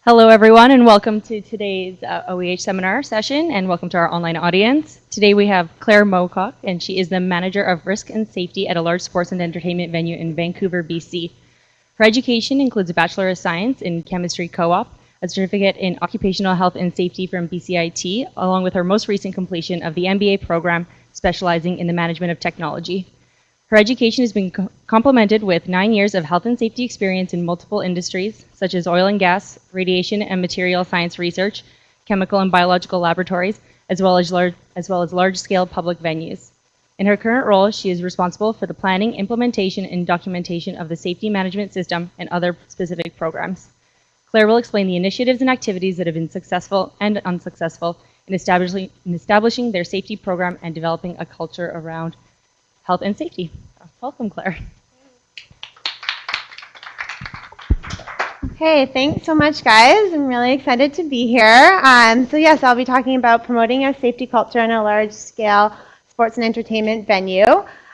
Hello, everyone, and welcome to today's OEH seminar session, and welcome to our online audience. Today we have Claire Mocock, and she is the Manager of Risk and Safety at a large sports and entertainment venue in Vancouver, BC. Her education includes a Bachelor of Science in Chemistry Co-op, a certificate in Occupational Health and Safety from BCIT, along with her most recent completion of the MBA program specializing in the management of technology. Her education has been complemented with 9 years of health and safety experience in multiple industries, such as oil and gas, radiation and material science research, chemical and biological laboratories, as well as large-scale public venues. In her current role, she is responsible for the planning, implementation, and documentation of the safety management system and other specific programs. Claire will explain the initiatives and activities that have been successful and unsuccessful in establishing their safety program and developing a culture around health and safety. Welcome, Claire. Okay, thanks so much, guys. I'm really excited to be here. So yes, I'll be talking about promoting a safety culture in a large-scale sports and entertainment venue.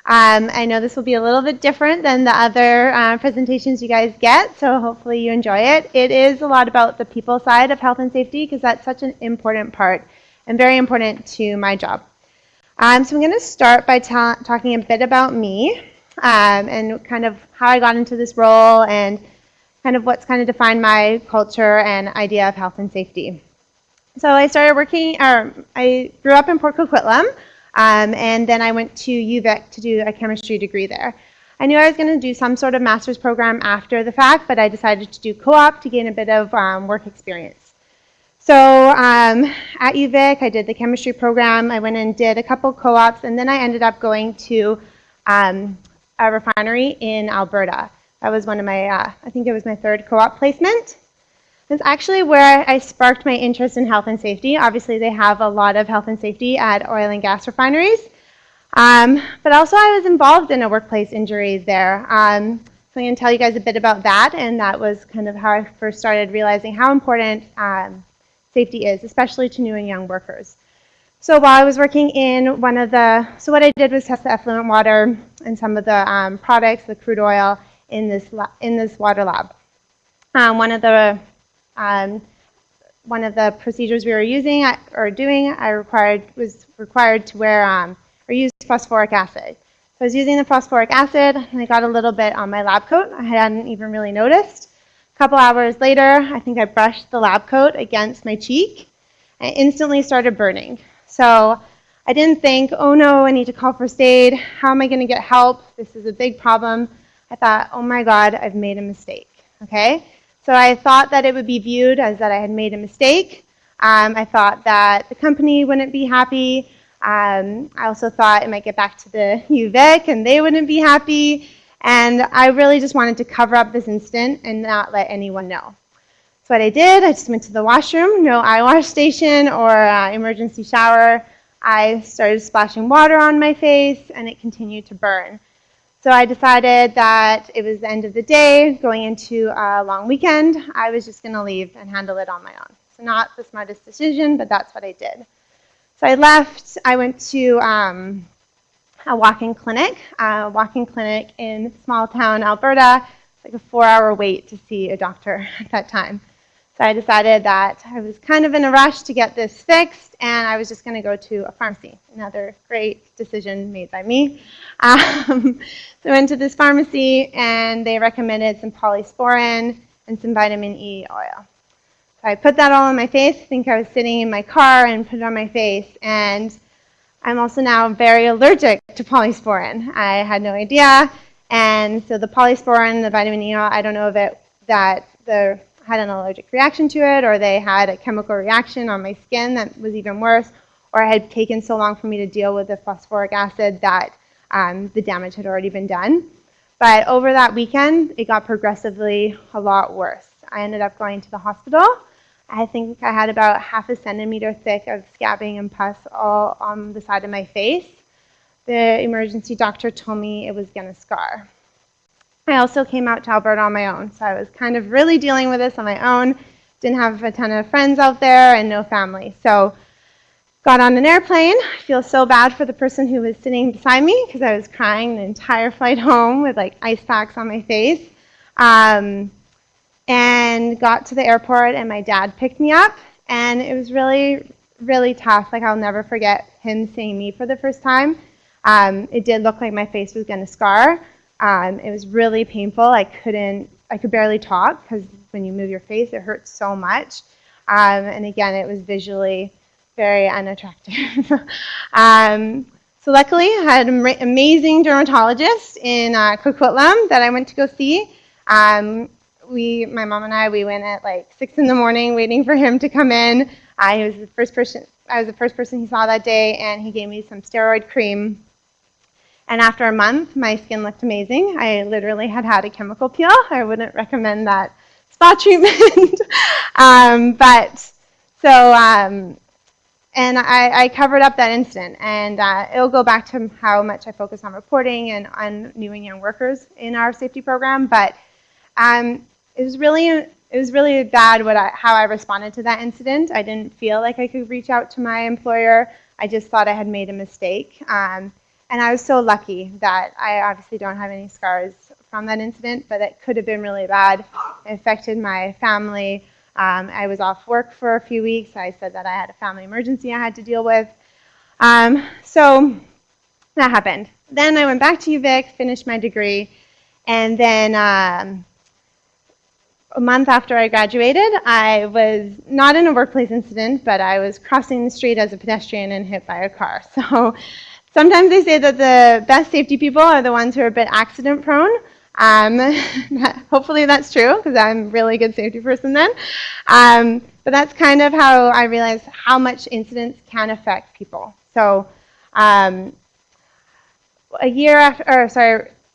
I know this will be a little bit different than the other presentations you guys get, so hopefully you enjoy it. It is a lot about the people side of health and safety because that's such an important part and very important to my job. So I'm going to start by talking a bit about me and kind of how I got into this role and kind of what's kind of defined my culture and idea of health and safety. So I started I grew up in Port Coquitlam, and then I went to UVic to do a chemistry degree there. I knew I was going to do some sort of master's program after the fact, but I decided to do co-op to gain a bit of work experience. So at UVic, I did the chemistry program. I went and did a couple co-ops, and then I ended up going to a refinery in Alberta. That was one of my, I think it was my third co-op placement. That's actually where I sparked my interest in health and safety. Obviously, they have a lot of health and safety at oil and gas refineries. But also, I was involved in a workplace injury there. So I'm going to tell you guys a bit about that, and that was kind of how I first started realizing how important safety is, especially to new and young workers. So while I was working in what I did was test the effluent water and some of the products, the crude oil, in this water lab. One of the procedures we were using was required to wear or use phosphoric acid. So I was using the phosphoric acid, and I got a little bit on my lab coat. I hadn't even really noticed. A couple hours later, I think I brushed the lab coat against my cheek, and it instantly started burning. So I didn't think, oh no, I need to call first aid. How am I going to get help? This is a big problem. I thought, oh my God, I've made a mistake. Okay? So I thought that it would be viewed as that I had made a mistake. I thought that the company wouldn't be happy. I also thought it might get back to the UVic and they wouldn't be happy. And I really just wanted to cover up this incident and not let anyone know. So what I did, I just went to the washroom, no eye wash station or emergency shower. I started splashing water on my face, and it continued to burn. So I decided that it was the end of the day, going into a long weekend. I was just going to leave and handle it on my own. So not the smartest decision, but that's what I did. So I left. I went to a walk-in clinic in small town Alberta. It's like a 4-hour wait to see a doctor at that time. So I decided that I was kind of in a rush to get this fixed, and I was just going to go to a pharmacy. Another great decision made by me. So I went to this pharmacy, and they recommended some polysporin and some vitamin E oil. So I put that all on my face. I think I was sitting in my car and put it on my face, and I'm also now very allergic to polysporin. I had no idea, and so the polysporin, the vitamin E oil, I don't know if I had an allergic reaction to it, or they had a chemical reaction on my skin that was even worse, or it had taken so long for me to deal with the phosphoric acid that the damage had already been done. But over that weekend, it got progressively a lot worse. I ended up going to the hospital. I think I had about half a centimeter thick of scabbing and pus all on the side of my face. The emergency doctor told me it was going to scar. I also came out to Alberta on my own, so I was kind of really dealing with this on my own. Didn't have a ton of friends out there and no family. So got on an airplane. I feel so bad for the person who was sitting beside me because I was crying the entire flight home with like ice packs on my face. And and got to the airport, and my dad picked me up, and it was really, really tough. Like, I'll never forget him seeing me for the first time. It did look like my face was going to scar. It was really painful. I could barely talk because when you move your face, it hurts so much. And again, it was visually very unattractive. So luckily, I had an amazing dermatologist in Coquitlam that I went to go see. My mom and I, we went at like 6 in the morning waiting for him to come in. I was the first person he saw that day, and he gave me some steroid cream. And after a month, my skin looked amazing. I literally had a chemical peel. I wouldn't recommend that spa treatment. And I covered up that incident, and it'll go back to how much I focus on reporting and on new and young workers in our safety program. But it was really bad how I responded to that incident. I didn't feel like I could reach out to my employer. I just thought I had made a mistake. And I was so lucky that I obviously don't have any scars from that incident, but it could have been really bad. It affected my family. I was off work for a few weeks. I said that I had a family emergency I had to deal with. So that happened. Then I went back to UVic, finished my degree, and then a month after I graduated, I was not in a workplace incident, but I was crossing the street as a pedestrian and hit by a car. So sometimes they say that the best safety people are the ones who are a bit accident prone. Hopefully that's true, because I'm a really good safety person then. But that's kind of how I realized how much incidents can affect people. So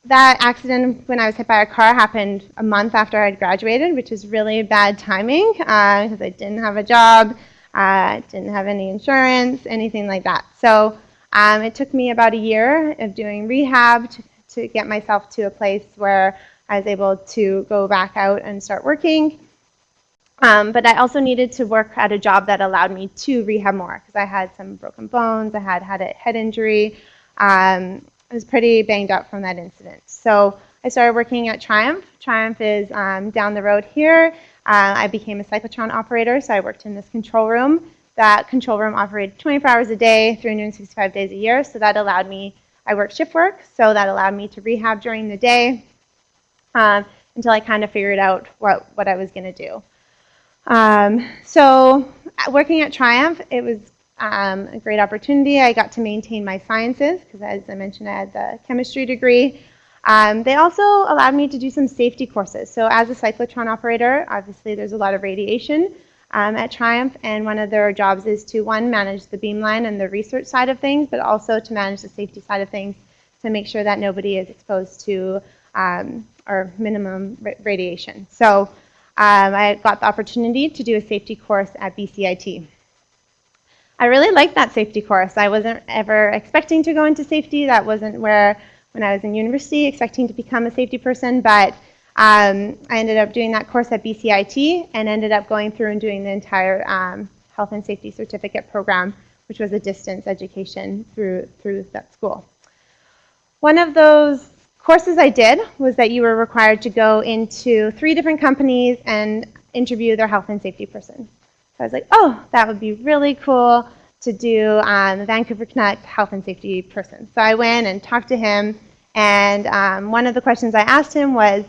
that accident when I was hit by a car happened a month after I'd graduated, which is really bad timing because I didn't have a job, didn't have any insurance, anything like that. So it took me about a year of doing rehab to get myself to a place where I was able to go back out and start working. But I also needed to work at a job that allowed me to rehab more because I had some broken bones, I had a head injury. I was pretty banged up from that incident. So I started working at Triumph. Triumph is down the road here. I became a cyclotron operator, so I worked in this control room. That control room operated 24 hours a day, 365 days a year, so that allowed me, I worked shift work, so that allowed me to rehab during the day until I kind of figured out what I was going to do. So working at Triumph, it was a great opportunity. I got to maintain my sciences because, as I mentioned, I had the chemistry degree. They also allowed me to do some safety courses. So as a cyclotron operator, obviously there's a lot of radiation at Triumph, and one of their jobs is to, one, manage the beamline and the research side of things, but also to manage the safety side of things to make sure that nobody is exposed to or minimum radiation. So I got the opportunity to do a safety course at BCIT. I really liked that safety course. I wasn't ever expecting to go into safety. That wasn't where, when I was in university, expecting to become a safety person, but I ended up doing that course at BCIT and ended up going through and doing the entire health and safety certificate program, which was a distance education through that school. One of those courses I did was that you were required to go into 3 different companies and interview their health and safety person. So I was like, oh, that would be really cool to do the Vancouver Canucks health and safety person. So I went and talked to him, and one of the questions I asked him was,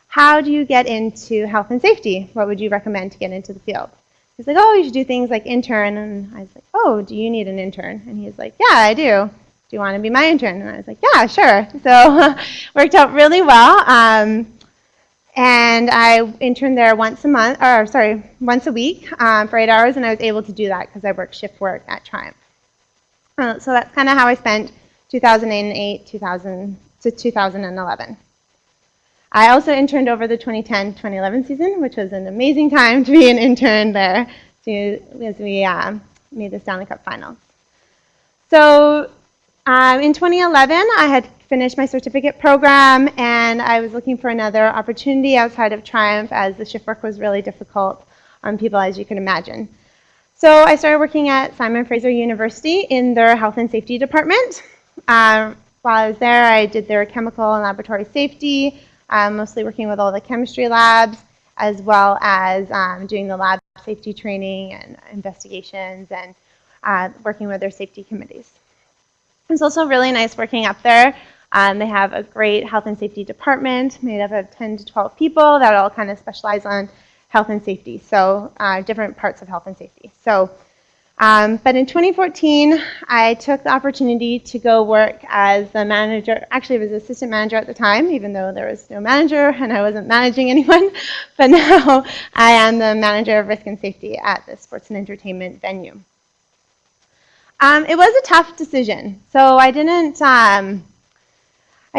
how do you get into health and safety? What would you recommend to get into the field? He's like, oh, you should do things like intern. And I was like, oh, do you need an intern? And he's like, yeah, I do. Do you want to be my intern? And I was like, yeah, sure. So worked out really well. And I interned there once a week for 8 hours, and I was able to do that because I worked shift work at Triumph. So that's kind of how I spent 2008 to 2011. I also interned over the 2010-2011 season, which was an amazing time to be an intern there as we made the Stanley Cup Finals. So in 2011, I had finished my certificate program, and I was looking for another opportunity outside of Triumph as the shift work was really difficult on people, as you can imagine. So I started working at Simon Fraser University in their health and safety department. While I was there, I did their chemical and laboratory safety, mostly working with all the chemistry labs. as well as doing the lab safety training and investigations and working with their safety committees. It's also really nice working up there. They have a great health and safety department made up of 10 to 12 people that all kind of specialize on health and safety, so different parts of health and safety. But in 2014, I took the opportunity to go work as the manager. Actually, I was assistant manager at the time, even though there was no manager and I wasn't managing anyone. But now I am the manager of risk and safety at the sports and entertainment venue. It was a tough decision. So I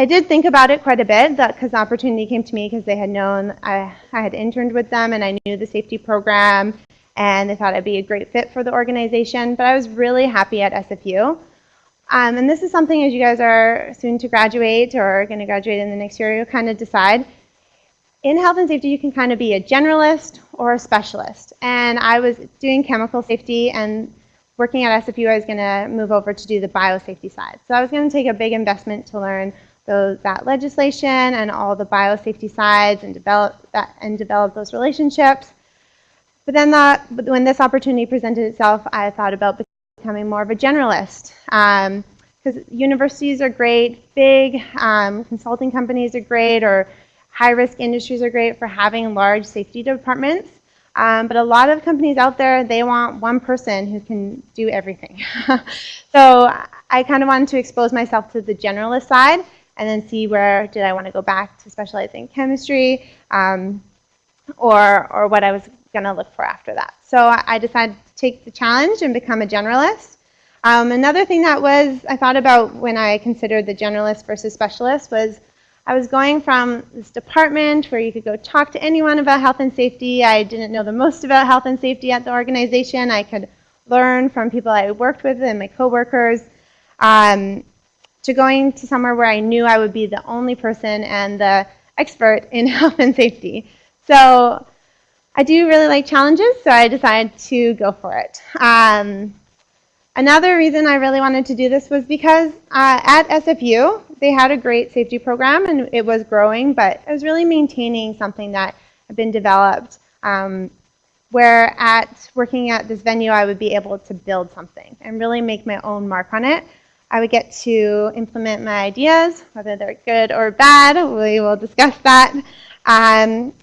did think about it quite a bit because the opportunity came to me because they had known I had interned with them and I knew the safety program and they thought I'd be a great fit for the organization. But I was really happy at SFU. And this is something as you guys are soon to graduate or are going to graduate in the next year, you'll kind of decide. In health and safety, you can kind of be a generalist or a specialist. And I was doing chemical safety and working at SFU, I was going to move over to do the biosafety side. So I was going to take a big investment to learn that legislation and all the biosafety sides and develop those relationships. But then when this opportunity presented itself, I thought about becoming more of a generalist. Because universities are great, big consulting companies are great, or high-risk industries are great for having large safety departments. But a lot of companies out there, they want one person who can do everything. So I kind of wanted to expose myself to the generalist side and then see where did I want to go back to specialize in chemistry or what I was going to look for after that. So I decided to take the challenge and become a generalist. Another thing that I thought about when I considered the generalist versus specialist was I was going from this department where you could go talk to anyone about health and safety. I didn't know the most about health and safety at the organization. I could learn from people I worked with and my coworkers, to going to somewhere where I knew I would be the only person and the expert in health and safety. So I do really like challenges, so I decided to go for it. Another reason I really wanted to do this was because at SFU, they had a great safety program and it was growing, but it was really maintaining something that had been developed. Where working at this venue, I would be able to build something and really make my own mark on it. I would get to implement my ideas, whether they're good or bad, we will discuss that. And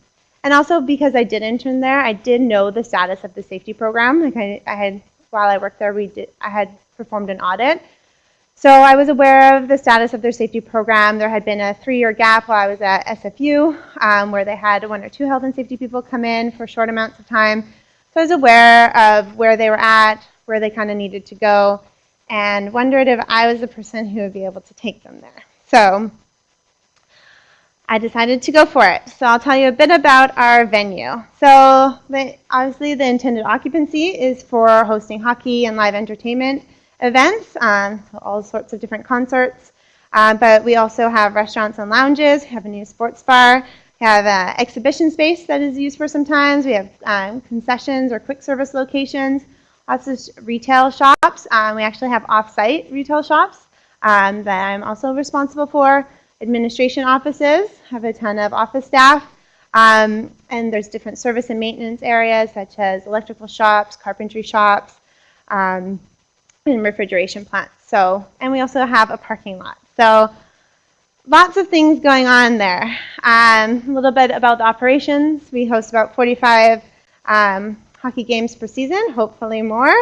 also because I did intern there, I did know the status of the safety program. Like while I worked there, I had performed an audit. So I was aware of the status of their safety program. There had been a 3-year gap while I was at SFU where they had 1 or 2 health and safety people come in for short amounts of time. So I was aware of where they were at, where they kind of needed to go, and wondered if I was the person who would be able to take them there. So I decided to go for it. So I'll tell you a bit about our venue. So obviously the intended occupancy is for hosting hockey and live entertainment events, so all sorts of different concerts. But we also have restaurants and lounges. We have a new sports bar. We have an exhibition space that is used for sometimes. We have concessions or quick service locations. Lots of retail shops. We actually have off-site retail shops that I'm also responsible for. Administration offices, have a ton of office staff, and there's different service and maintenance areas such as electrical shops, carpentry shops, and refrigeration plants. And we also have a parking lot. So lots of things going on there. A little bit about the operations. We host about 45 hockey games per season, hopefully more.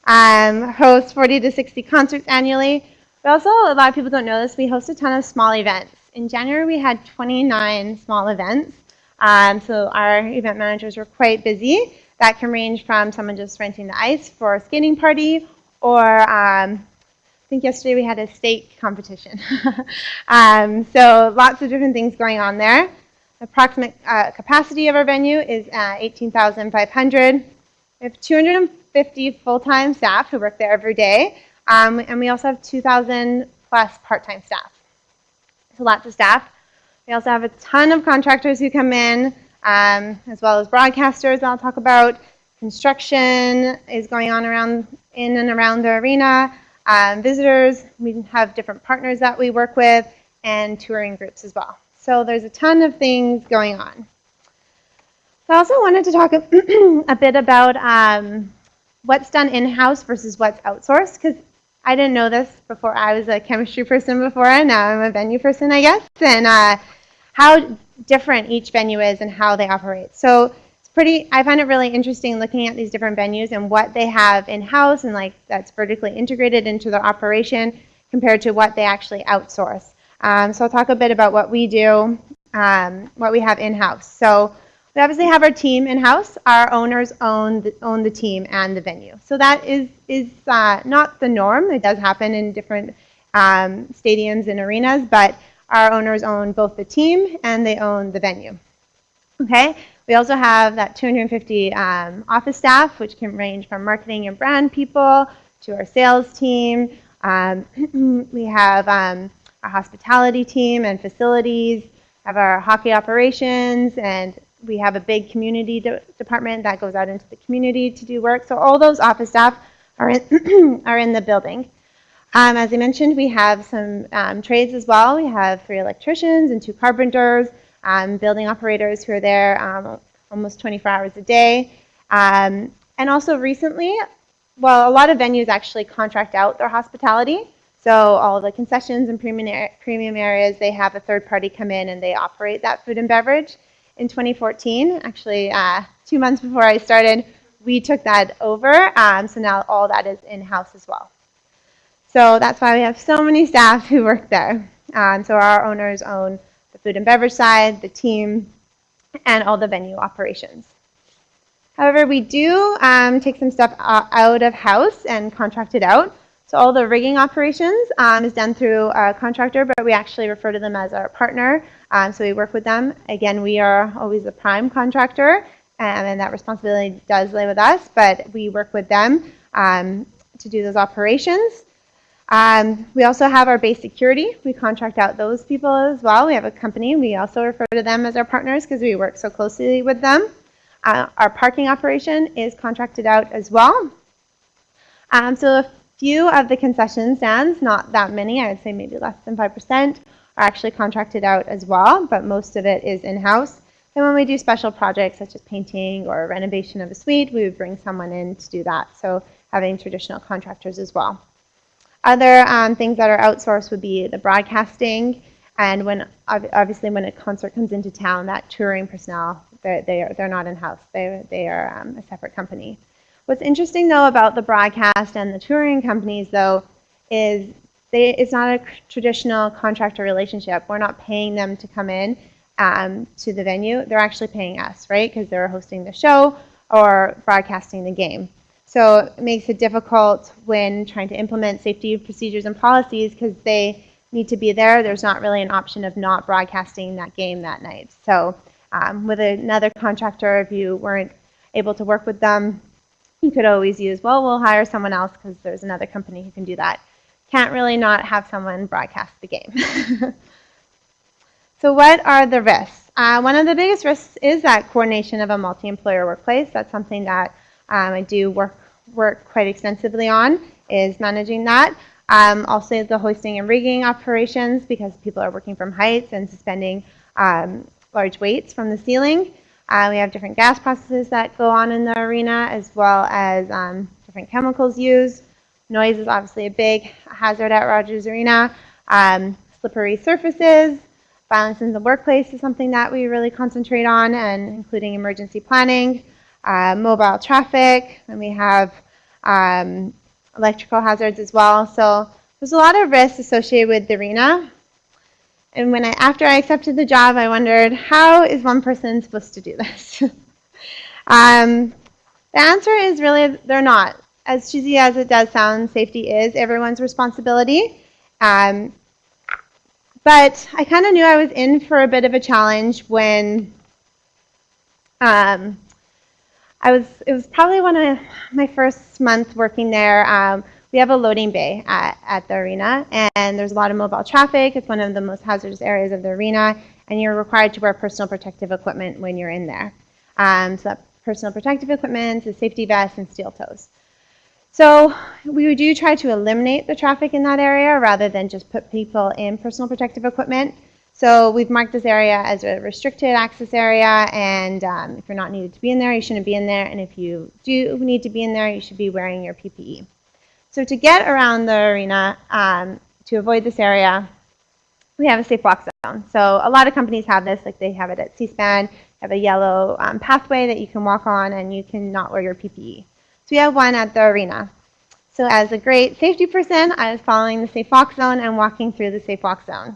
Host 40 to 60 concerts annually. But also, a lot of people don't know this, we host a ton of small events. In January, we had 29 small events. So our event managers were quite busy. That can range from someone just renting the ice for a skating party, or I think yesterday we had a steak competition. So lots of different things going on there. Approximate capacity of our venue is 18,500. We have 250 full-time staff who work there every day. And we also have 2,000 plus part-time staff. So lots of staff. We also have a ton of contractors who come in, as well as broadcasters that I'll talk about. Construction is going on in and around the arena. Visitors, we have different partners that we work with, and touring groups as well. So there's a ton of things going on. So I also wanted to talk a bit about what's done in-house versus what's outsourced, because I didn't know this before. I was a chemistry person before, and now I'm a venue person, I guess, and how different each venue is and how they operate. So I find it really interesting looking at these different venues and what they have in-house and like that's vertically integrated into their operation compared to what they actually outsource. So I'll talk a bit about what we do, what we have in-house. So we obviously have our team in-house. Our owners own the team and the venue. So that is not the norm. It does happen in different stadiums and arenas, but our owners own both the team and they own the venue. Okay. We also have that 250 office staff, which can range from marketing and brand people to our sales team. We have our hospitality team and facilities, have our hockey operations, and we have a big community department that goes out into the community to do work. So all those office staff are in the building. As I mentioned, we have some trades as well. We have 3 electricians and 2 carpenters, building operators who are there almost 24 hours a day. And also recently, well, a lot of venues actually contract out their hospitality. So all the concessions and premium areas, they have a third party come in and they operate that food and beverage. In 2014, actually 2 months before I started, we took that over. So now all that is in-house as well. So that's why we have so many staff who work there. So our owners own the food and beverage side, the team, and all the venue operations. However, we do take some stuff out of house and contract it out. So all the rigging operations is done through a contractor, but we actually refer to them as our partner. So we work with them. Again, we are always the prime contractor, and that responsibility does lay with us, but we work with them to do those operations. We also have our base security. We contract out those people as well. We have a company. We also refer to them as our partners because we work so closely with them. Our parking operation is contracted out as well. So a few of the concession stands, not that many, I would say maybe less than 5%, are actually contracted out as well, but most of it is in-house. And when we do special projects such as painting or renovation of a suite, we would bring someone in to do that. So having traditional contractors as well. Other things that are outsourced would be the broadcasting, and obviously when a concert comes into town, that touring personnel, they're not in-house. They are a separate company. What's interesting though about the broadcast and the touring companies though is it's not a traditional contractor relationship. We're not paying them to come in to the venue. They're actually paying us, right? Because they're hosting the show or broadcasting the game. So it makes it difficult when trying to implement safety procedures and policies because they need to be there. There's not really an option of not broadcasting that game that night. So with another contractor, if you weren't able to work with them, you could always use, well, we'll hire someone else because there's another company who can do that. Can't really not have someone broadcast the game. So what are the risks? One of the biggest risks is that coordination of a multi-employer workplace. That's something that I do work quite extensively on, is managing that. Also the hoisting and rigging operations because people are working from heights and suspending large weights from the ceiling. We have different gas processes that go on in the arena as well as different chemicals used. Noise is obviously a big hazard at Rogers Arena. Slippery surfaces, violence in the workplace is something that we really concentrate on, and including emergency planning, mobile traffic, and we have electrical hazards as well. So there's a lot of risks associated with the arena. And after I accepted the job, I wondered, how is one person supposed to do this? The answer is really, they're not. As cheesy as it does sound, safety is everyone's responsibility. But I kind of knew I was in for a bit of a challenge when it was probably one of my first month working there. We have a loading bay at the arena, and there's a lot of mobile traffic. It's one of the most hazardous areas of the arena, and you're required to wear personal protective equipment when you're in there. So that personal protective equipment is safety vests and steel toes. So we do try to eliminate the traffic in that area rather than just put people in personal protective equipment. So we've marked this area as a restricted access area, and if you're not needed to be in there, you shouldn't be in there, and if you do need to be in there, you should be wearing your PPE. So to get around the arena, to avoid this area, we have a safe walk zone. So a lot of companies have this, like they have it at C-SPAN, have a yellow pathway that you can walk on and you can not wear your PPE. So we have one at the arena. So as a great safety person, I was following the safe walk zone and walking through the safe walk zone.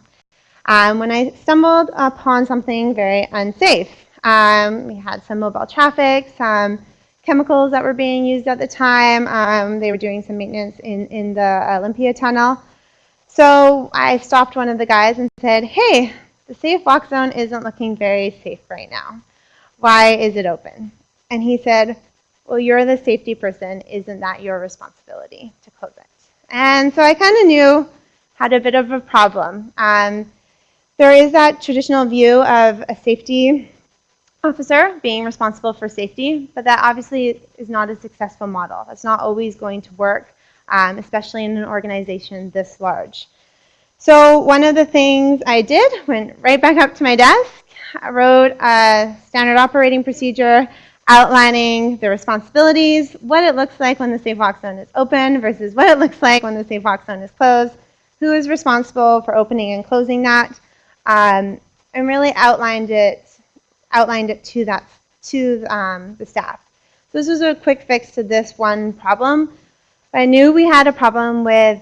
When I stumbled upon something very unsafe, we had some mobile traffic, some chemicals that were being used at the time. They were doing some maintenance in the Olympia tunnel. So I stopped one of the guys and said, hey, the safe walk zone isn't looking very safe right now. Why is it open? And he said, well, you're the safety person. Isn't that your responsibility to close it? And so I kind of knew, had a bit of a problem. There is that traditional view of a safety officer being responsible for safety, but that obviously is not a successful model. That's not always going to work, especially in an organization this large. So one of the things I did, went right back up to my desk, I wrote a standard operating procedure outlining the responsibilities, what it looks like when the safe walk zone is open versus what it looks like when the safe walk zone is closed, who is responsible for opening and closing that, and really outlined it to the staff. So this was a quick fix to this one problem. I knew we had a problem with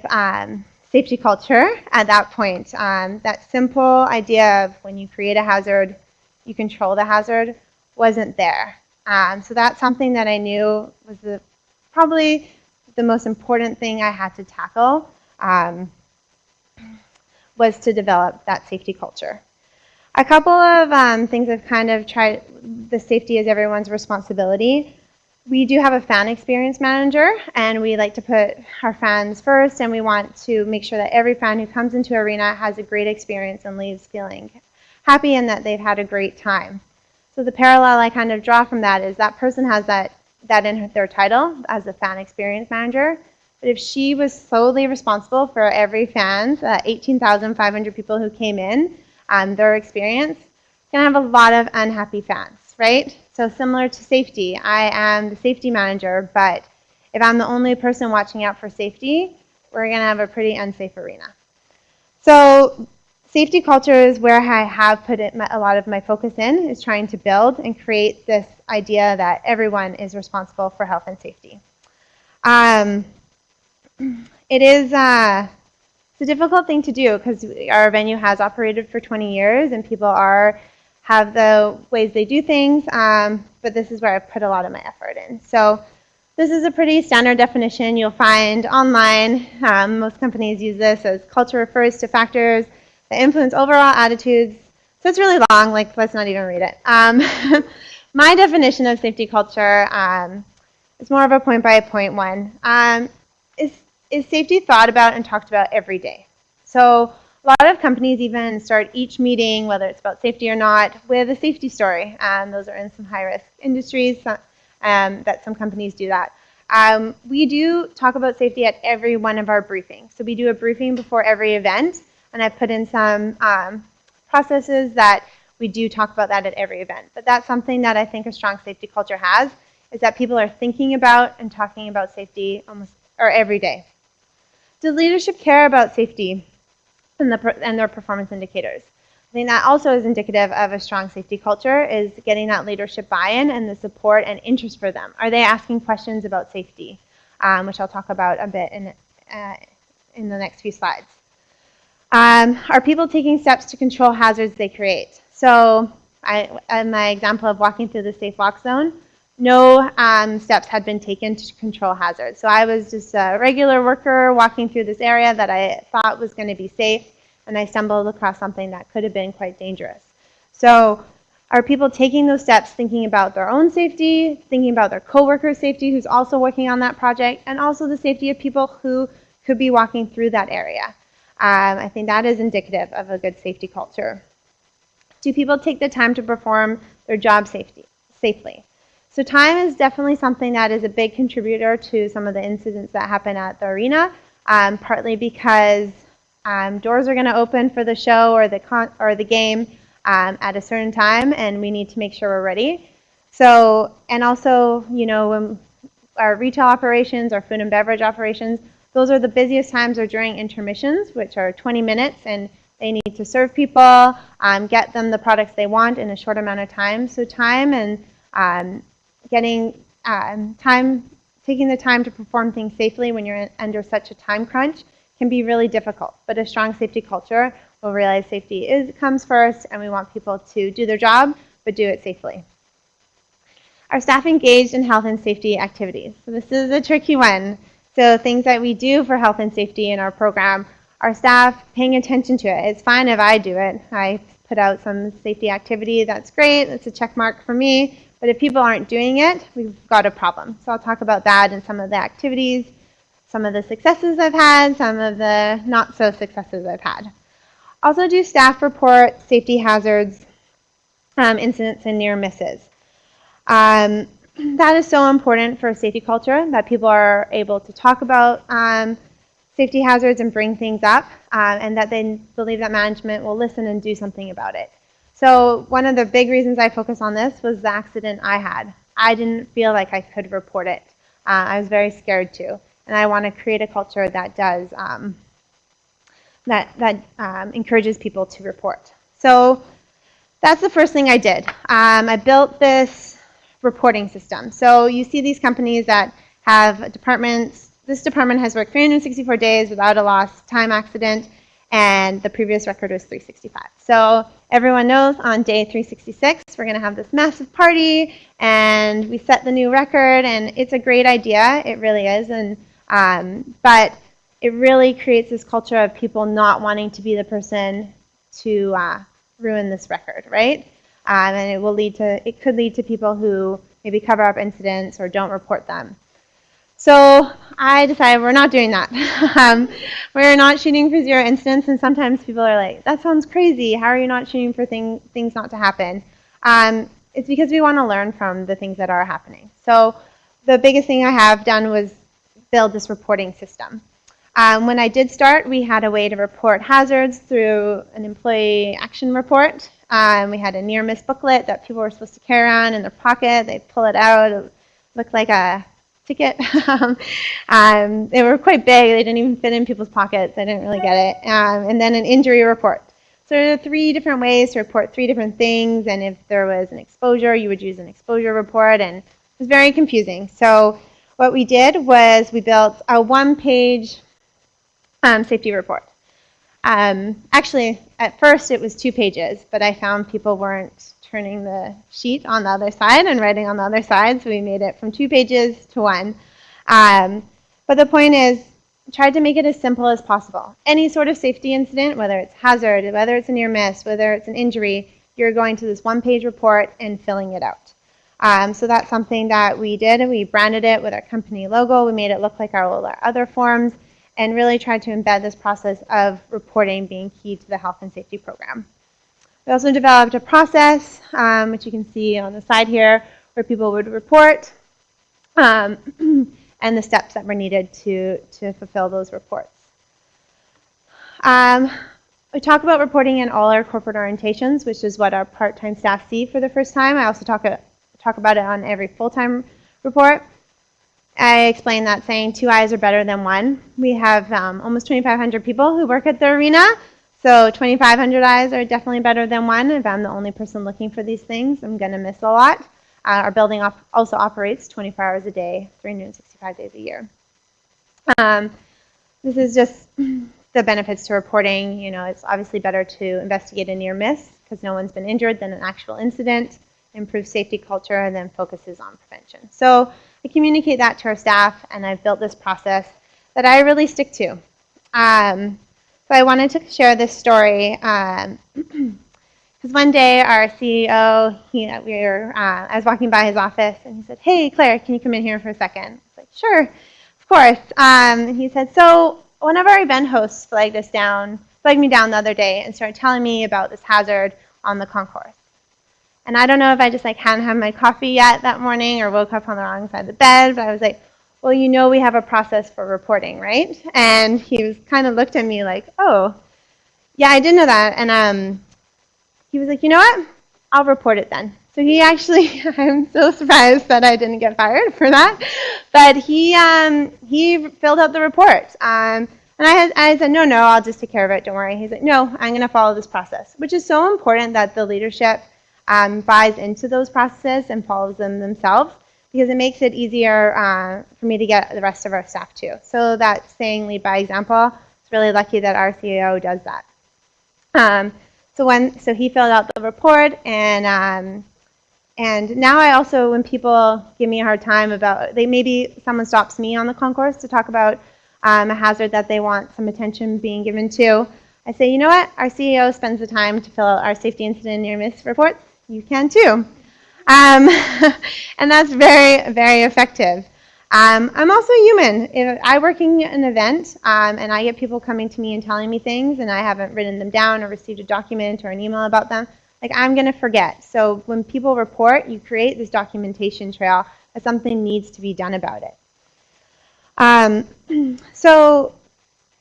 safety culture at that point. That simple idea of when you create a hazard, you control the hazard wasn't there. So that's something that I knew was probably the most important thing I had to tackle, was to develop that safety culture. A couple of things I've kind of tried, the safety is everyone's responsibility. We do have a fan experience manager, and we like to put our fans first, and we want to make sure that every fan who comes into Arena has a great experience and leaves feeling happy and that they've had a great time. So the parallel I kind of draw from that is that person has that in their title as a fan experience manager. But if she was solely responsible for every fan's 18,500 people who came in, their experience, you're going to have a lot of unhappy fans, right? So similar to safety, I am the safety manager, but if I'm the only person watching out for safety, we're going to have a pretty unsafe arena. So safety culture is where I have put a lot of my focus in, is trying to build and create this idea that everyone is responsible for health and safety. It's a difficult thing to do because our venue has operated for 20 years and people have the ways they do things, but this is where I put a lot of my effort in. So this is a pretty standard definition you'll find online. Most companies use this as culture refers to factors that influence overall attitudes. So it's really long, like let's not even read it. My definition of safety culture is more of a point-by-point one. Is safety thought about and talked about every day? So a lot of companies even start each meeting, whether it's about safety or not, with a safety story. Those are in some high-risk industries that some companies do that. We do talk about safety at every one of our briefings. So we do a briefing before every event, and I put in some processes that we do talk about that at every event. But that's something that I think a strong safety culture has, is that people are thinking about and talking about safety every day. Does leadership care about safety and their performance indicators? I think that also is indicative of a strong safety culture, is getting that leadership buy-in and the support and interest for them. Are they asking questions about safety, which I'll talk about a bit in the next few slides. Are people taking steps to control hazards they create? So in my example of walking through the safe walk zone, no steps had been taken to control hazards. So I was just a regular worker walking through this area that I thought was going to be safe, and I stumbled across something that could have been quite dangerous. So are people taking those steps, thinking about their own safety, thinking about their coworkers' safety who's also working on that project, and also the safety of people who could be walking through that area? I think that is indicative of a good safety culture. Do people take the time to perform their job safely? So time is definitely something that is a big contributor to some of the incidents that happen at the arena, partly because Doors are going to open for the show or the game at a certain time, and we need to make sure we're ready. So, and also, when our retail operations, our food and beverage operations, those are the busiest times are during intermissions, which are 20 minutes, and they need to serve people, get them the products they want in a short amount of time. So time and taking the time to perform things safely when you're under such a time crunch can be really difficult. But a strong safety culture will realize safety comes first, and we want people to do their job, but do it safely. Our staff engaged in health and safety activities. So this is a tricky one. So things that we do for health and safety in our program, our staff paying attention to it. It's fine if I do it. I put out some safety activity, that's great, that's a check mark for me. But if people aren't doing it, we've got a problem. So I'll talk about that and some of the activities, some of the successes I've had, some of the not so successes I've had. Also do staff report safety hazards, incidents, and near misses. That is so important for a safety culture, that people are able to talk about safety hazards and bring things up, and that they believe that management will listen and do something about it. So one of the big reasons I focused on this was the accident I had. I didn't feel like I could report it. I was very scared to, and I want to create a culture that does encourages people to report. So that's the first thing I did. I built this reporting system. So you see these companies that have departments. This department has worked 364 days without a lost time accident, and the previous record was 365. So everyone knows on day 366 we're going to have this massive party, and we set the new record, and it's a great idea. It really is, but it really creates this culture of people not wanting to be the person to ruin this record, right? And it could lead to people who maybe cover up incidents or don't report them. So I decided we're not doing that. We're not shooting for 0 incidents, and sometimes people are like, that sounds crazy. How are you not shooting for things not to happen? It's because we want to learn from the things that are happening. So the biggest thing I have done was build this reporting system. When I did start, we had a way to report hazards through an employee action report. We had a near-miss booklet that people were supposed to carry around in their pocket. They'd pull it out. It looked like a ticket. They were quite big. They didn't even fit in people's pockets. I didn't really get it. And then an injury report. So there are 3 different ways to report 3 different things. And if there was an exposure, you would use an exposure report. And it was very confusing. So what we did was we built a 1-page safety report. Actually, at first it was 2 pages, but I found people weren't turning the sheet on the other side and writing on the other side, so we made it from 2 pages to 1. But the point is, tried to make it as simple as possible. Any sort of safety incident, whether it's hazard, whether it's a near miss, whether it's an injury, you're going to this 1-page report and filling it out. So that's something that we did, and we branded it with our company logo. We made it look like all our other forms, and really tried to embed this process of reporting being key to the health and safety program. We also developed a process, which you can see on the side here, where people would report and the steps that were needed to fulfill those reports. We talk about reporting in all our corporate orientations, which is what our part-time staff see for the first time. I also talk about it on every full-time report. I explained that saying 2 eyes are better than 1. We have almost 2,500 people who work at the arena, so 2,500 eyes are definitely better than 1. If I'm the only person looking for these things, I'm going to miss a lot. Our building also operates 24 hours a day, 365 days a year. This is just the benefits to reporting. It's obviously better to investigate a near miss because no one's been injured than an actual incident, improve safety culture, and then focuses on prevention. So I communicate that to our staff, and I've built this process that I really stick to. So I wanted to share this story because one day our CEO, I was walking by his office, and he said, "Hey, Claire, can you come in here for a second?" I was like, "Sure, of course." And he said, "So one of our event hosts flagged me down the other day and started telling me about this hazard on the concourse. And I don't know if I just hadn't had my coffee yet that morning or woke up on the wrong side of the bed, but I was like, well, you know we have a process for reporting, right? And he was kind of looked at me like, oh, yeah, I didn't know that. And he was like, you know what? I'll report it then. So he actually, I'm so surprised that I didn't get fired for that. But he filled out the report. And I said, no, I'll just take care of it. Don't worry. He's like, no, I'm going to follow this process, which is so important that the leadership buys into those processes and follows them themselves, because it makes it easier for me to get the rest of our staff too. So that saying lead by example, it's really lucky that our CEO does that. So he filled out the report, and now I also, when people give me a hard time about, maybe someone stops me on the concourse to talk about a hazard that they want some attention being given to, I say, you know what, our CEO spends the time to fill out our safety incident near miss reports. You can too. And that's very, very effective. I'm also human. If I work in an event and I get people coming to me and telling me things and I haven't written them down or received a document or an email about them, like, I'm going to forget. So when people report, you create this documentation trail that something needs to be done about it. So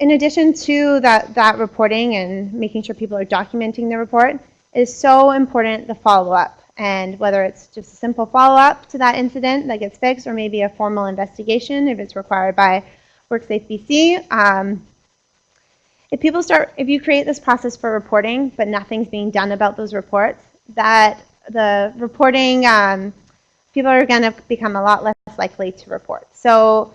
in addition to that reporting and making sure people are documenting the report, is so important the follow-up. And whether it's just a simple follow-up to that incident that gets fixed, or maybe a formal investigation if it's required by WorkSafe BC. If you create this process for reporting, but nothing's being done about those reports, that the reporting, people are going to become a lot less likely to report. So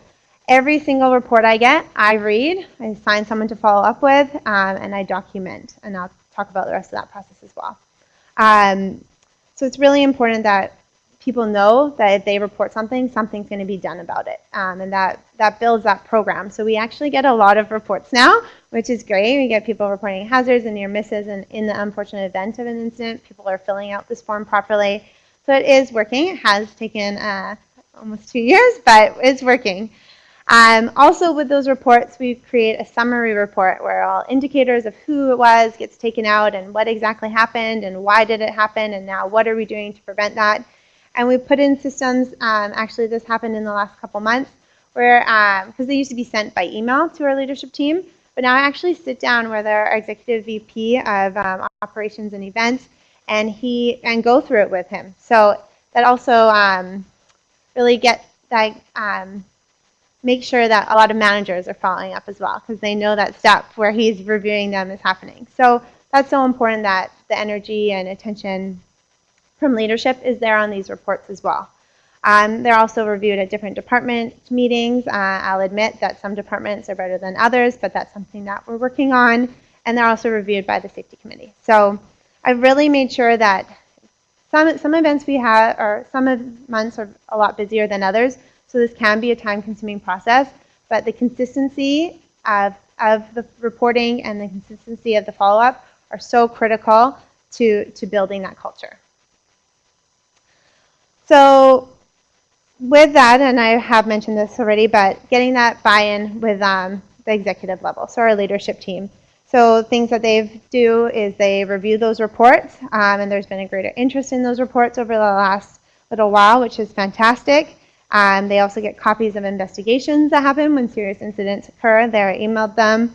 every single report I get, I read, I assign someone to follow up with, and I document. And I'll talk about the rest of that process as well. So it's really important that people know that if they report something, something's going to be done about it. And that builds that program. So we actually get a lot of reports now, which is great. We get people reporting hazards and near misses, and in the unfortunate event of an incident, people are filling out this form properly. So it is working. It has taken almost 2 years, but it's working. Also with those reports, we create a summary report where all indicators of who it was gets taken out and what exactly happened and why did it happen and now what are we doing to prevent that. And we put in systems, actually this happened in the last couple months, where, because they used to be sent by email to our leadership team, but now I actually sit down with our executive VP of operations and events and go through it with him. So that also really make sure that a lot of managers are following up as well, because they know that step where he's reviewing them is happening. So that's so important that the energy and attention from leadership is there on these reports as well. They're also reviewed at different department meetings. I'll admit that some departments are better than others, but that's something that we're working on. And they're also reviewed by the safety committee. So I've really made sure that some events we have, or some months are a lot busier than others. So this can be a time-consuming process, but the consistency of the reporting and the consistency of the follow-up are so critical to building that culture. So with that, and I have mentioned this already, but getting that buy-in with the executive level, so our leadership team. So things that they do is they review those reports, and there's been a greater interest in those reports over the last little while, which is fantastic. They also get copies of investigations that happen when serious incidents occur. They're emailed them.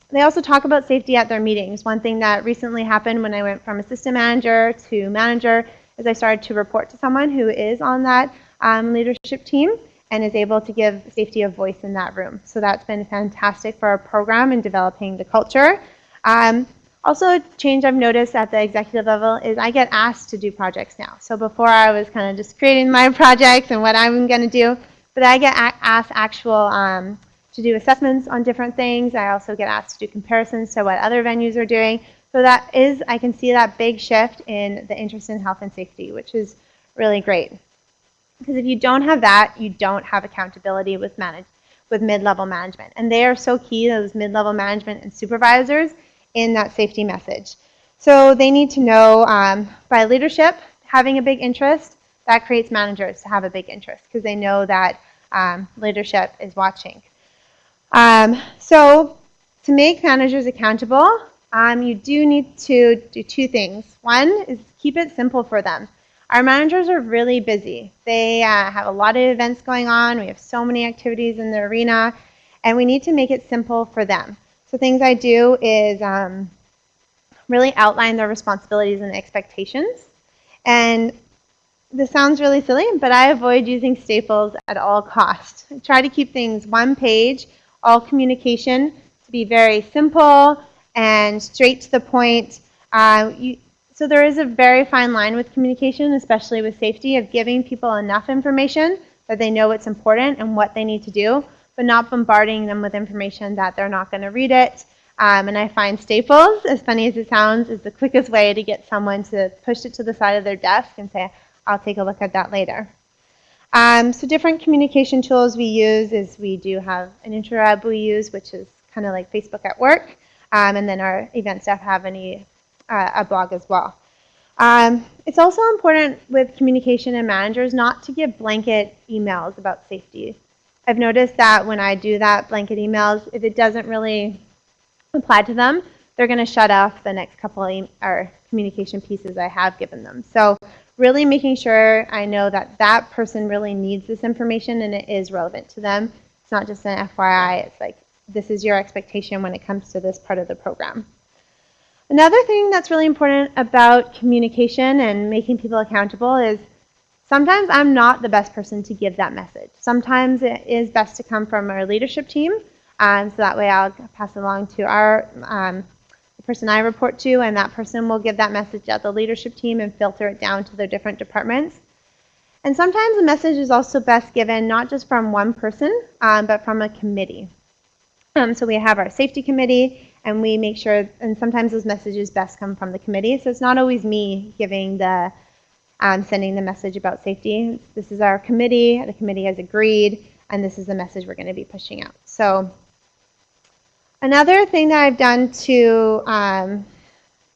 They also talk about safety at their meetings. One thing that recently happened when I went from assistant manager to manager is I started to report to someone who is on that leadership team and is able to give safety a voice in that room. So that's been fantastic for our program in developing the culture. Also, a change I've noticed at the executive level is I get asked to do projects now. So before I was kind of just creating my projects and what I'm going to do, but I get asked to do assessments on different things. I also get asked to do comparisons to what other venues are doing. So that is, I can see that big shift in the interest in health and safety, which is really great. Because if you don't have that, you don't have accountability with mid-level management. And they are so key, those mid-level management and supervisors, in that safety message. So they need to know by leadership having a big interest, that creates managers to have a big interest because they know that leadership is watching. So to make managers accountable, you do need to do two things. One is keep it simple for them. Our managers are really busy. They have a lot of events going on. We have so many activities in the arena, and we need to make it simple for them. So things I do is really outline their responsibilities and expectations. And this sounds really silly, but I avoid using staples at all costs. I try to keep things one page, all communication, to be very simple and straight to the point. So there is a very fine line with communication, especially with safety, of giving people enough information that they know what's important and what they need to do, but not bombarding them with information that they're not going to read it. And I find staples, as funny as it sounds, is the quickest way to get someone to push it to the side of their desk and say, I'll take a look at that later. So different communication tools we use is we do have an intro we use, which is kind of like Facebook at work, and then our event staff have a blog as well. It's also important with communication and managers not to give blanket emails about safety. I've noticed that when I do that blanket emails, if it doesn't really apply to them, they're going to shut off the next couple of communication pieces I have given them. So really making sure I know that that person really needs this information and it is relevant to them. It's not just an FYI. It's like, this is your expectation when it comes to this part of the program. Another thing that's really important about communication and making people accountable is sometimes I'm not the best person to give that message. Sometimes it is best to come from our leadership team. So that way I'll pass it along to the person I report to, and that person will give that message out to the leadership team and filter it down to their different departments. And sometimes the message is also best given not just from one person, but from a committee. So we have our safety committee, and we make sure, and sometimes those messages best come from the committee. So it's not always me giving sending the message about safety. This is our committee. The committee has agreed, and this is the message we're going to be pushing out. So another thing that I've done to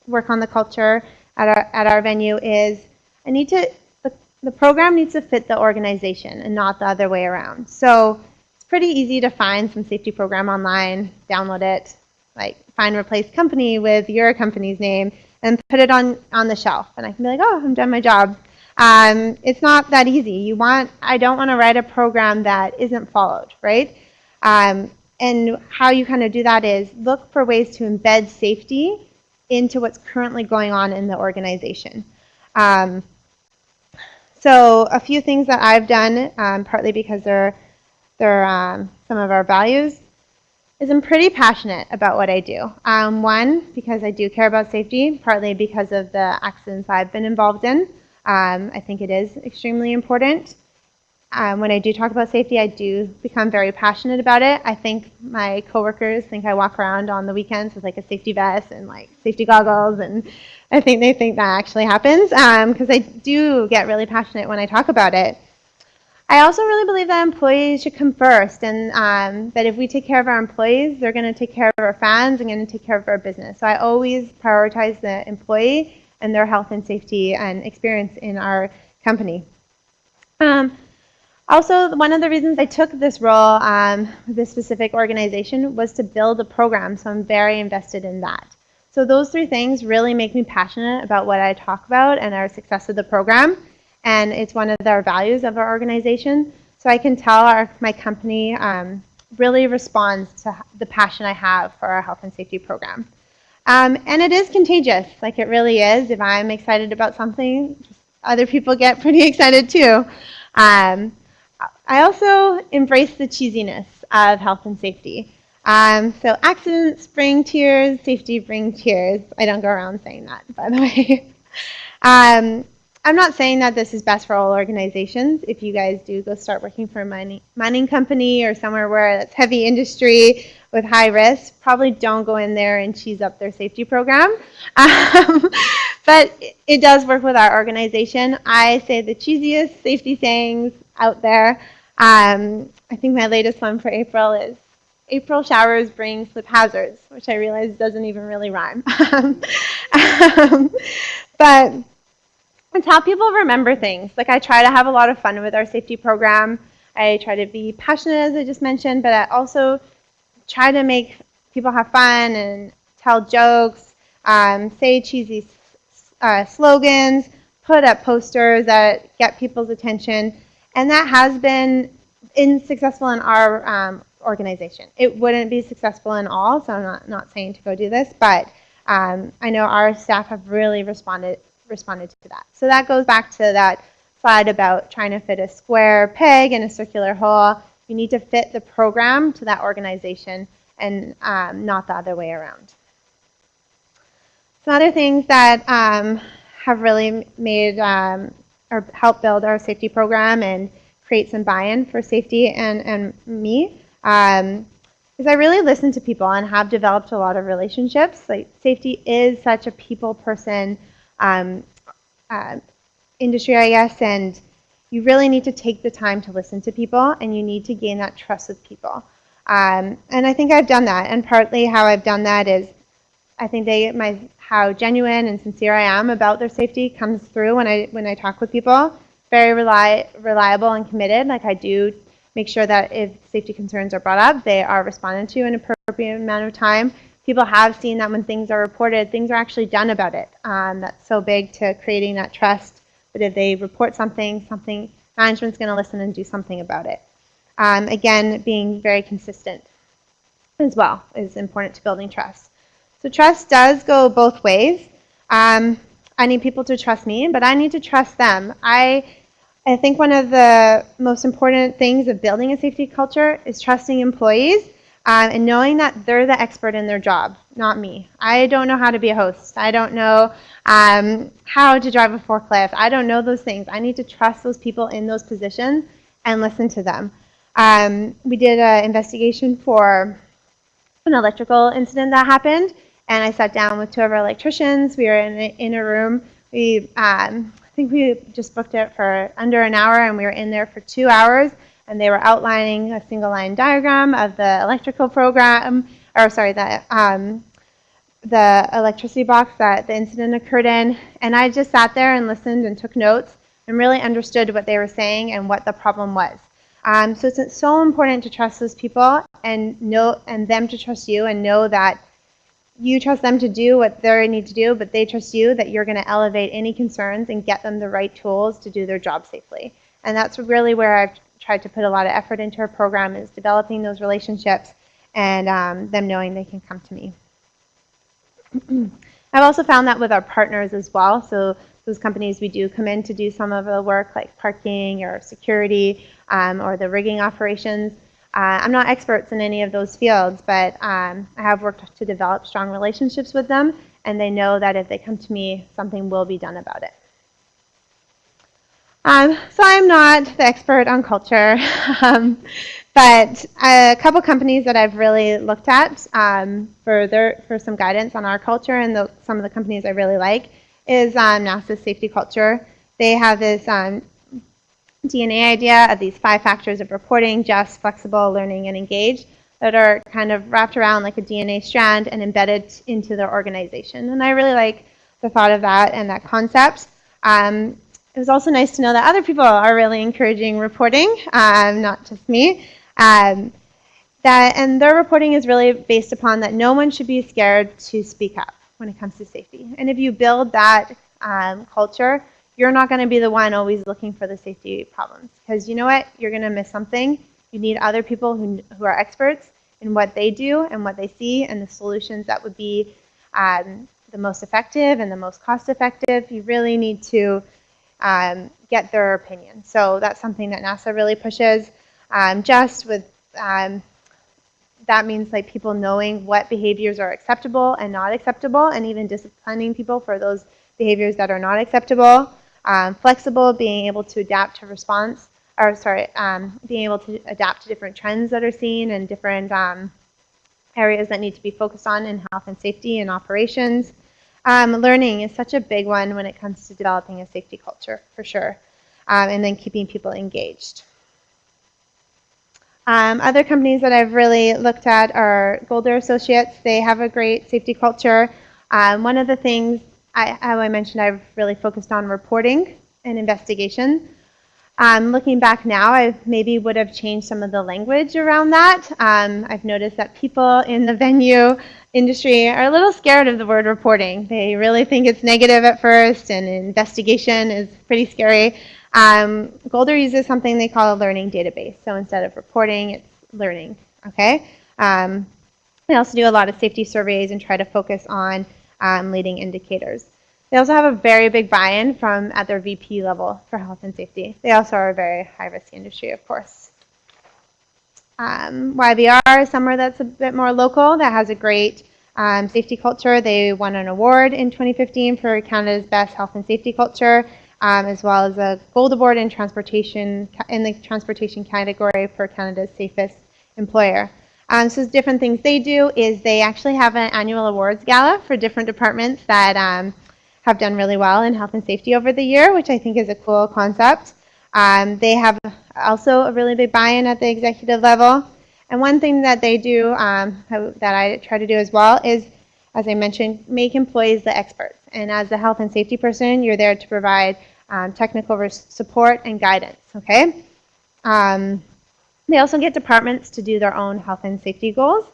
work on the culture at our venue is the program needs to fit the organization and not the other way around. So it's pretty easy to find some safety program online, download it, like find replace company with your company's name, and put it on the shelf. And I can be like, oh, I'm done my job. It's not that easy. I don't want to write a program that isn't followed, right? And how you kind of do that is look for ways to embed safety into what's currently going on in the organization. So a few things that I've done, partly because they're some of our values, is I'm pretty passionate about what I do. One, because I do care about safety, partly because of the accidents I've been involved in. I think it is extremely important. When I do talk about safety, I do become very passionate about it. I think my coworkers think I walk around on the weekends with like a safety vest and like safety goggles, and I think they think that actually happens because I do get really passionate when I talk about it. I also really believe that employees should come first, and that if we take care of our employees, they're going to take care of our fans and going to take care of our business. So I always prioritize the employee and their health and safety and experience in our company. Also, one of the reasons I took this role, this specific organization, was to build a program, so I'm very invested in that. So those three things really make me passionate about what I talk about and our success of the program, and it's one of our values of our organization. So I can tell my company really responds to the passion I have for our health and safety program. And it is contagious, like it really is. If I'm excited about something, other people get pretty excited too. I also embrace the cheesiness of health and safety. So accidents bring tears, safety brings tears. I don't go around saying that, by the way. I'm not saying that this is best for all organizations. If you guys do go start working for a mining company or somewhere where it's heavy industry with high risk, probably don't go in there and cheese up their safety program. But it does work with our organization. I say the cheesiest safety sayings out there. I think my latest one for April is, April showers bring slip hazards, which I realize doesn't even really rhyme. But it's how people remember things. Like I try to have a lot of fun with our safety program. I try to be passionate, as I just mentioned, but I also try to make people have fun and tell jokes, say cheesy slogans, put up posters that get people's attention, and that has been successful in our organization. It wouldn't be successful in all, so I'm not saying to go do this, but I know our staff have really responded to that. So that goes back to that slide about trying to fit a square peg in a circular hole. You need to fit the program to that organization and not the other way around. Some other things that have really made or helped build our safety program and create some buy-in for safety and me is I really listen to people and have developed a lot of relationships. Like, safety is such a people person industry, I guess, and you really need to take the time to listen to people, and you need to gain that trust with people. And I think I've done that, and partly how I've done that is I think how genuine and sincere I am about their safety comes through when I talk with people. Very reliable and committed. Like, I do make sure that if safety concerns are brought up, they are responded to in an appropriate amount of time. People have seen that when things are reported, things are actually done about it. That's so big to creating that trust that if they report something, management's going to listen and do something about it. Again, being very consistent as well is important to building trust. So trust does go both ways. I need people to trust me, but I need to trust them. I think one of the most important things of building a safety culture is trusting employees and knowing that they're the expert in their job, not me. I don't know how to be a host. I don't know how to drive a forklift. I don't know those things. I need to trust those people in those positions and listen to them. We did an investigation for an electrical incident that happened, and I sat down with two of our electricians. We were in a room. I think we just booked it for under an hour, and we were in there for 2 hours, and they were outlining a single line diagram of the electrical program, or sorry, the electricity box that the incident occurred in. And I just sat there and listened and took notes and really understood what they were saying and what the problem was. So it's so important to trust those people and them to trust you, and know that you trust them to do what they need to do, but they trust you that you're going to elevate any concerns and get them the right tools to do their job safely. And that's really where I've tried to put a lot of effort into our program, is developing those relationships and them knowing they can come to me. I've also found that with our partners as well. So those companies we do come in to do some of the work, like parking or security or the rigging operations. I'm not experts in any of those fields, but I have worked to develop strong relationships with them, and they know that if they come to me, something will be done about it. So I'm not the expert on culture, but a couple companies that I've really looked at for some guidance on our culture, and some of the companies I really like, is NASA's safety culture. They have this DNA idea of these 5 factors of reporting: just, flexible, learning, and engaged, that are kind of wrapped around like a DNA strand and embedded into their organization. And I really like the thought of that and that concept. It was also nice to know that other people are really encouraging reporting, not just me. And their reporting is really based upon that no one should be scared to speak up when it comes to safety. And if you build that culture, you're not going to be the one always looking for the safety problems, because you know what? You're going to miss something. You need other people who are experts in what they do and what they see and the solutions that would be the most effective and the most cost effective. You really need to get their opinion. So that's something that NASA really pushes. That means like people knowing what behaviors are acceptable and not acceptable, and even disciplining people for those behaviors that are not acceptable. Flexible, being able to adapt to being able to adapt to different trends that are seen and different areas that need to be focused on in health and safety and operations. Learning is such a big one when it comes to developing a safety culture, for sure, and then keeping people engaged. Other companies that I've really looked at are Golder Associates. They have a great safety culture. One of the things, how I mentioned, I've really focused on reporting and investigation. Looking back now, I maybe would have changed some of the language around that. I've noticed that people in the venue industry are a little scared of the word reporting. They really think it's negative at first, and investigation is pretty scary. Golder uses something they call a learning database. So instead of reporting, it's learning. Okay. They also do a lot of safety surveys and try to focus on leading indicators. They also have a very big buy-in from at their VP level for health and safety. They also are a very high-risk industry, of course. YVR is somewhere that's a bit more local, that has a great safety culture. They won an award in 2015 for Canada's best health and safety culture, as well as a gold award in transportation in the transportation category for Canada's safest employer. So different things they do is they actually have an annual awards gala for different departments that have done really well in health and safety over the year, which I think is a cool concept. They have also a really big buy-in at the executive level. And one thing that they do, that I try to do as well, is, as I mentioned, make employees the experts. And as a health and safety person, you're there to provide technical support and guidance, okay? They also get departments to do their own health and safety goals,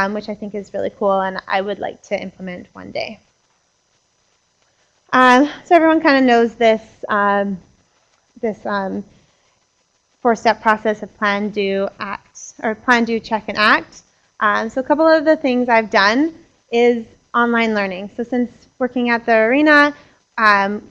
which I think is really cool, and I would like to implement one day. So everyone kind of knows this, four-step process of plan, do, act, or plan, do, check, and act. So a couple of the things I've done is online learning. So since working at the arena,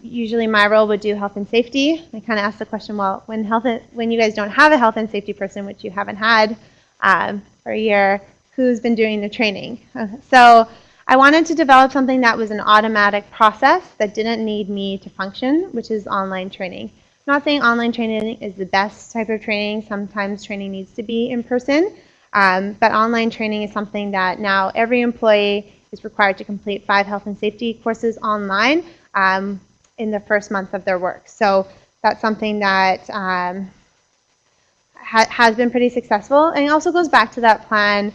usually my role would do health and safety. I kind of asked the question, well, when you guys don't have a health and safety person, which you haven't had for a year, who's been doing the training? So I wanted to develop something that was an automatic process that didn't need me to function, which is online training. I'm not saying online training is the best type of training. Sometimes training needs to be in person, but online training is something that now every employee is required to complete 5 health and safety courses online in the first month of their work. So that's something that has been pretty successful, and it also goes back to that plan,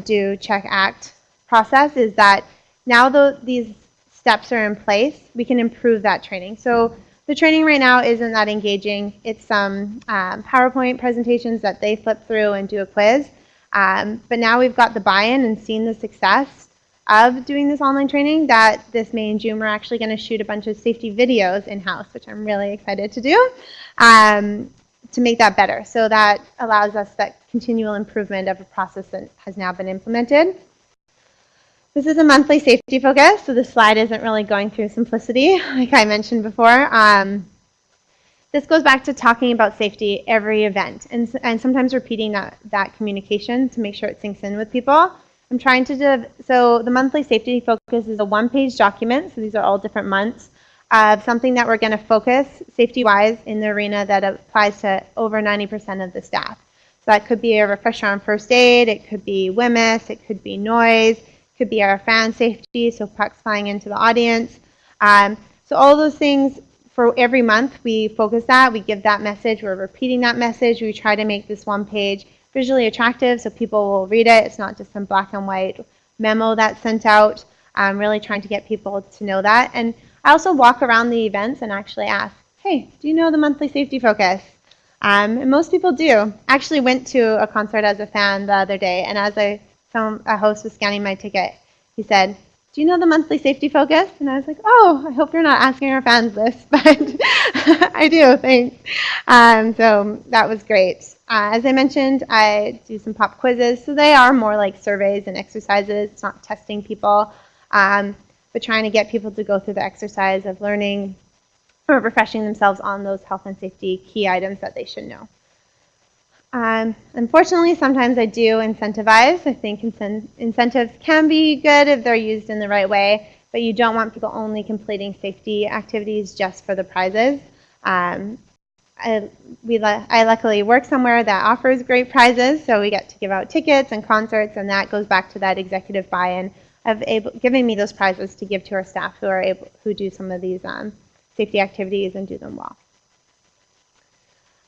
do, check, act process, is that now these steps are in place, we can improve that training. So the training right now isn't that engaging. It's some PowerPoint presentations that they flip through and do a quiz. But now we've got the buy-in and seen the success of doing this online training, that this May and June we're actually going to shoot a bunch of safety videos in-house, which I'm really excited to do, to make that better. So that allows us that continual improvement of a process that has now been implemented. This is a monthly safety focus, so this slide isn't really going through simplicity, like I mentioned before. This goes back to talking about safety every event, and sometimes repeating that communication to make sure it sinks in with people. I'm trying to so the monthly safety focus is a one-page document, so these are all different months, of something that we're going to focus safety-wise in the arena that applies to over 90% of the staff. So that could be a refresher on first aid, it could be WMIS, it could be noise, could be our fan safety, so pucks flying into the audience. So all those things, for every month we focus that, we give that message, we're repeating that message, we try to make this one page visually attractive so people will read it. It's not just some black and white memo that's sent out. I'm really trying to get people to know that. And I also walk around the events and actually ask, hey, do you know the monthly safety focus? And most people do. I actually went to a concert as a fan the other day, and as a host was scanning my ticket, he said, do you know the monthly safety focus? And I was like, oh, I hope you're not asking our fans this, but I do, thanks. So that was great. As I mentioned, I do some pop quizzes, so they are more like surveys and exercises. It's not testing people, but trying to get people to go through the exercise of learning or refreshing themselves on those health and safety key items that they should know. Unfortunately, sometimes I do incentivize. I think incentives can be good if they're used in the right way, but you don't want people only completing safety activities just for the prizes. I luckily work somewhere that offers great prizes, so we get to give out tickets and concerts, and that goes back to that executive buy-in of giving me those prizes to give to our staff who do some of these safety activities and do them well.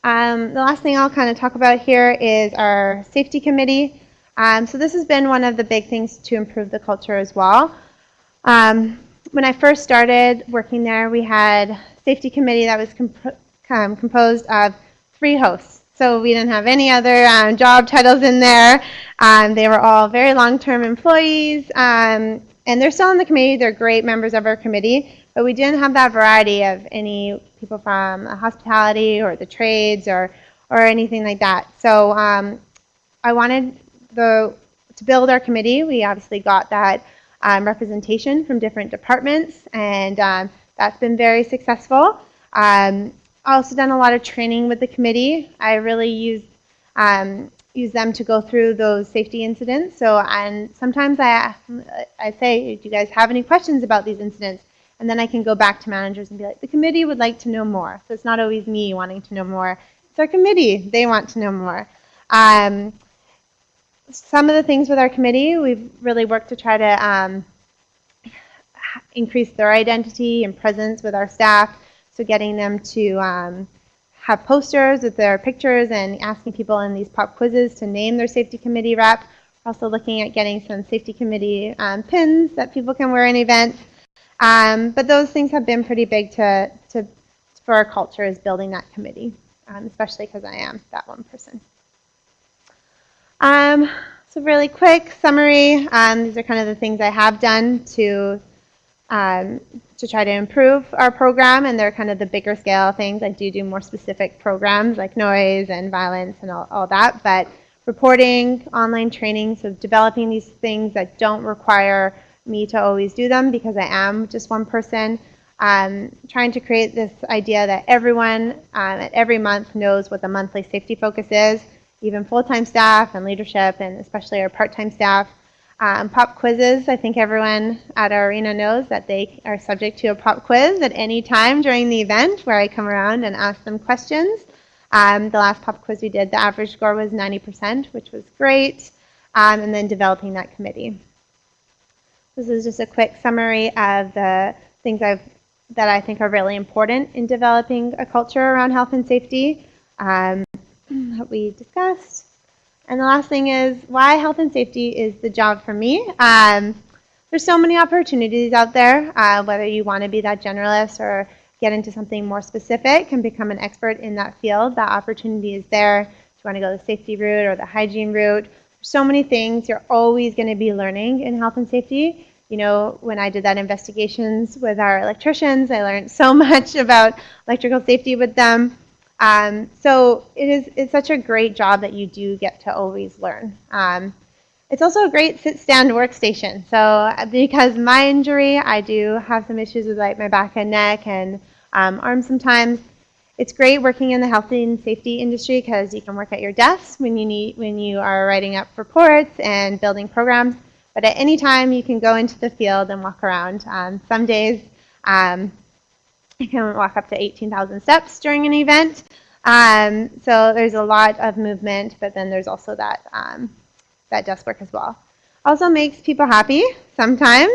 The last thing I'll kind of talk about here is our safety committee. So this has been one of the big things to improve the culture as well. When I first started working there, we had a safety committee that was composed of 3 hosts. So we didn't have any other job titles in there. They were all very long-term employees, and they're still on the committee. They're great members of our committee, but we didn't have that variety of any people from hospitality or the trades or anything like that. So I wanted to build our committee. We obviously got that representation from different departments, and that's been very successful. I've also done a lot of training with the committee. I really use them to go through those safety incidents. So, and sometimes I say, do you guys have any questions about these incidents? And then I can go back to managers and be like, the committee would like to know more. So it's not always me wanting to know more. It's our committee. They want to know more. Some of the things with our committee, we've really worked to try to increase their identity and presence with our staff. So getting them to have posters with their pictures and asking people in these pop quizzes to name their safety committee rep. We're also looking at getting some safety committee pins that people can wear in events. But those things have been pretty big for our culture, is building that committee, especially because I am that one person. So really quick summary. These are kind of the things I have done to try to improve our program, and they're kind of the bigger scale things. I do more specific programs like noise and violence and all that, but reporting, online training, so developing these things that don't require me to always do them because I am just one person. Trying to create this idea that everyone at every month knows what the monthly safety focus is, even full-time staff and leadership, and especially our part-time staff. Pop quizzes, I think everyone at our arena knows that they are subject to a pop quiz at any time during the event where I come around and ask them questions. The last pop quiz we did, the average score was 90%, which was great, and then developing that committee. This is just a quick summary of the things that I think are really important in developing a culture around health and safety that we discussed. And the last thing is why health and safety is the job for me. There's so many opportunities out there, whether you want to be that generalist or get into something more specific and become an expert in that field. That opportunity is there. If you want to go the safety route or the hygiene route, there's so many things you're always going to be learning in health and safety. You know, when I did that investigations with our electricians, I learned so much about electrical safety with them. So it's such a great job that you do get to always learn. It's also a great sit-stand workstation. So because my injury, I do have some issues with like my back and neck and arms sometimes. It's great working in the health and safety industry because you can work at your desk when you are writing up reports and building programs. But at any time, you can go into the field and walk around. Some days, you can walk up to 18,000 steps during an event. So there's a lot of movement, but then there's also that desk work as well. Also makes people happy sometimes.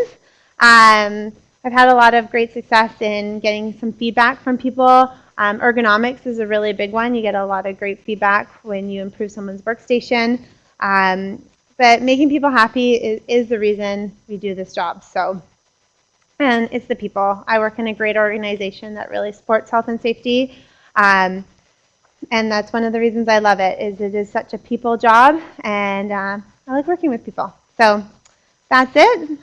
I've had a lot of great success in getting some feedback from people. Ergonomics is a really big one. You get a lot of great feedback when you improve someone's workstation. But making people happy is the reason we do this job. So, and it's the people. I work in a great organization that really supports health and safety. And that's one of the reasons I love it, is it is such a people job, and I like working with people. So that's it.